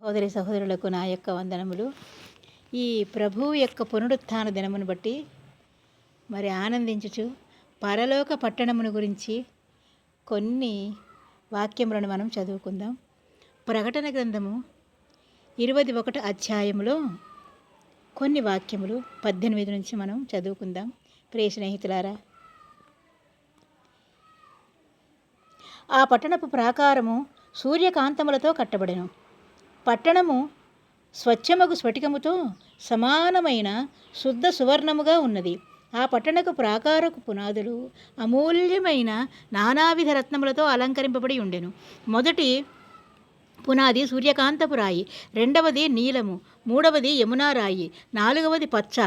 సోదరి సహోదరులకు నా యొక్క వందనములు. ఈ ప్రభువు యొక్క పునరుత్థాన దినమును బట్టి మరి ఆనందించుచు పరలోక పట్టణమును గురించి కొన్ని వాక్యములను మనం చదువుకుందాం. ప్రకటన గ్రంథము 21 అధ్యాయములో కొన్ని వాక్యములు 18 నుంచి మనం చదువుకుందాం. ప్రియ స్నేహితులారా, ఆ పట్టణపు ప్రాకారము సూర్యకాంతములతో కట్టబడెను. పట్టణము స్వచ్ఛమగు స్ఫటికముతో సమానమైన శుద్ధ సువర్ణముగా ఉన్నది. ఆ పట్టణకు ప్రాకారపు పునాదులు అమూల్యమైన నానావిధ రత్నములతో అలంకరింపబడి ఉండెను. మొదటి పునాది సూర్యకాంతపు రాయి, రెండవది నీలము, మూడవది యమునా రాయి, నాలుగవది పచ్చ,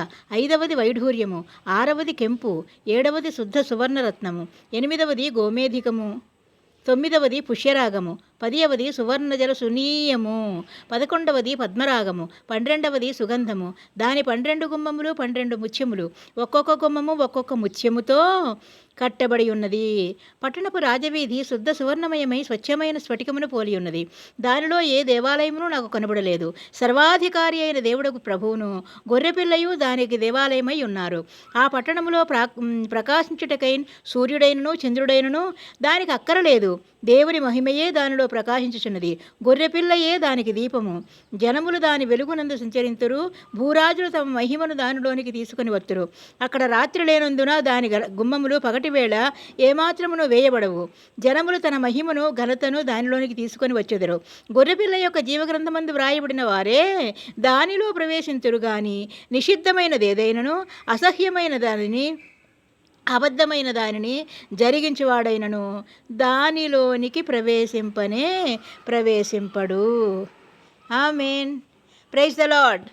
ఐదవది వైఢూర్యము, ఆరవది కెంపు, ఏడవది శుద్ధ సువర్ణరత్నము, ఎనిమిదవది గోమేధికము, తొమ్మిదవది పుష్యరాగము, 10వది సువర్ణజల సునీయము, 11వది పద్మరాగము, 12వది సుగంధము. దాని 12 గుమ్మములు 12 ముత్యములు, ఒక్కొక్క గుమ్మము ఒక్కొక్క ముత్యముతో కట్టబడి ఉన్నది. పట్టణపు రాజవీధి శుద్ధ సువర్ణమయమై స్వచ్ఛమైన స్ఫటికమును పోలి ఉన్నది. దానిలో ఏ దేవాలయమును నాకు కనబడలేదు. సర్వాధికారి అయిన దేవుడకు ప్రభువును గొర్రెపిల్లయు దానికి దేవాలయమై ఉన్నారు. ఆ పట్టణములో ప్రకాశించుటకై సూర్యుడైనను చంద్రుడైనను దానికి అక్కరలేదు. దేవుని మహిమయే దానిలో ప్రకాశించుచున్నది. గొర్రెపిల్లయే దానికి దీపము. జనములు దాని వెలుగునందు సంచరింతురు. భూరాజులు తమ మహిమను దానిలోనికి తీసుకుని వత్తురు. అక్కడ రాత్రి లేనందున దాని గుమ్మములు పగటివేళ ఏమాత్రమును వేయబడవు. జనములు తన మహిమను ఘనతను దానిలోనికి తీసుకొని వచ్చెదరు. గొర్రెపిల్ల యొక్క జీవగ్రంథమందు వ్రాయబడిన వారే దానిలో ప్రవేశింతురు గాని నిషిద్ధమైనదేదైనను అసహ్యమైన దానిని అబద్ధమైన దానిని జరిగించువాడైనను దానిలోనికి ప్రవేశింపడు. ఆమేన్. Praise the lord.